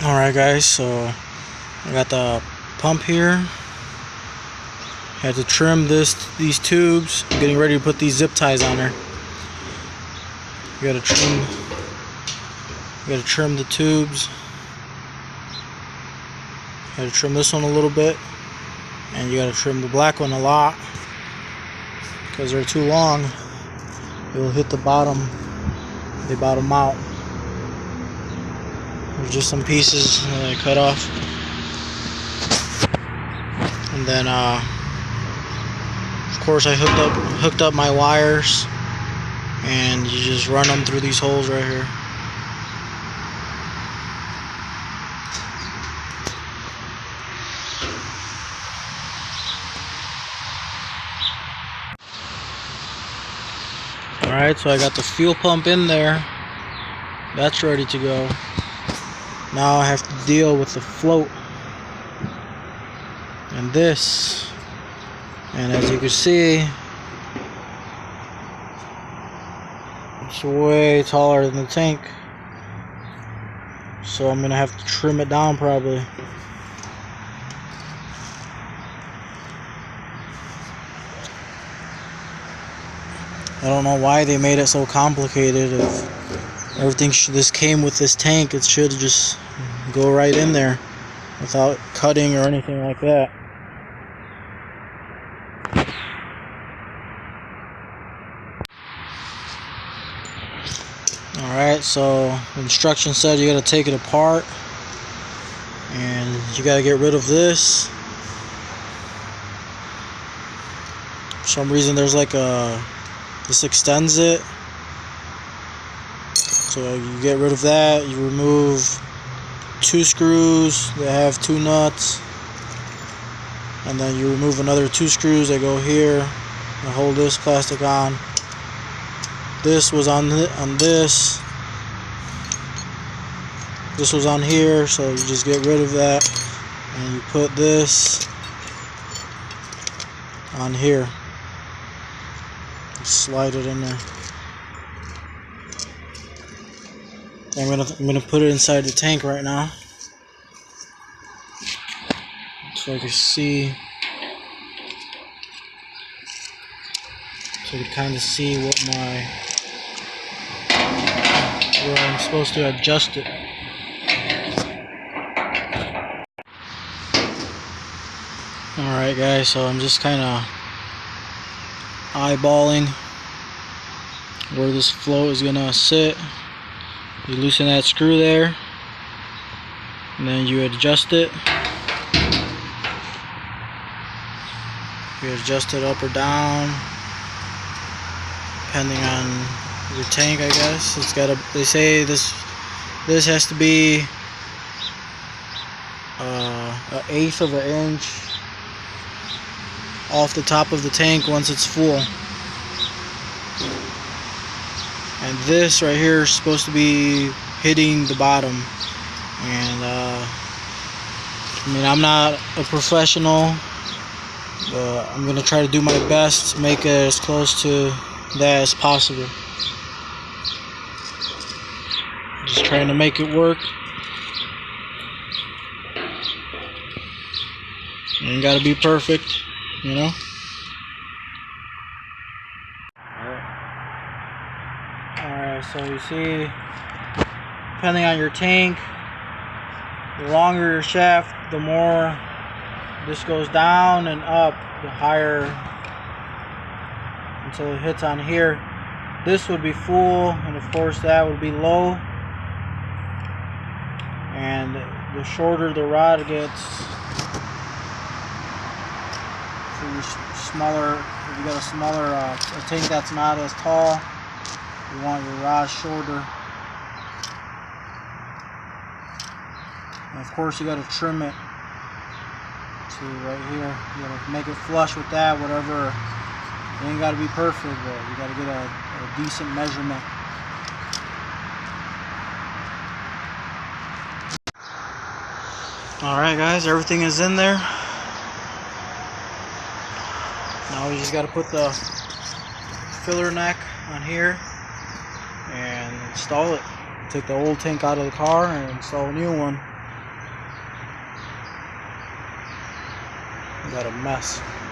Alright guys, so I got the pump here. Had to trim these tubes. I'm getting ready to put these zip ties on there. You gotta trim the tubes. You gotta trim this one a little bit, and you gotta trim the black one a lot because they're too long. It'll hit the bottom. They bottom out. There's just some pieces that I cut off, and then of course I hooked up my wires, and you just run them through these holes right here. Alright, so I got the fuel pump in there. That's ready to go. Now I have to deal with the float and this. And as you can see, it's way taller than the tank. So I'm gonna have to trim it down probably. I don't know why they made it so complicated. If everything just came with this tank, it should just go right in there without cutting or anything like that. Alright, so the instructions said you gotta take it apart and you gotta get rid of this. For some reason there's like this extends it. So you get rid of that, you remove 2 screws that have 2 nuts, and then you remove another 2 screws that go here and hold this plastic on. This was on this. This was on here, so you just get rid of that and you put this on here. Slide it in there. I'm gonna put it inside the tank right now, so I can see, so you can kind of see where I'm supposed to adjust it. Alright guys, so I'm just kind of eyeballing where this float is gonna sit. You loosen that screw there, and then you adjust it. You adjust it up or down, depending on your tank, I guess. It's gotta. They say this has to be 1/8 of an inch off the top of the tank once it's full. And this right here is supposed to be hitting the bottom. And I mean, I'm not a professional, but I'm gonna try to do my best to make it as close to that as possible. Just trying to make it work. You ain't gotta be perfect, you know. Alright, so you see, depending on your tank, the longer your shaft, the more this goes down and up, the higher, until it hits on here. This would be full, and of course that would be low. And the shorter the rod gets, for your smaller, if you got a smaller a tank that's not as tall, you want your rod shorter. And of course you got to trim it to right here. You got to make it flush with that, whatever. It ain't got to be perfect, but you got to get a decent measurement. Alright guys, everything is in there. Now we just got to put the filler neck on here and install it. Take the old tank out of the car and install a new one. Got a mess.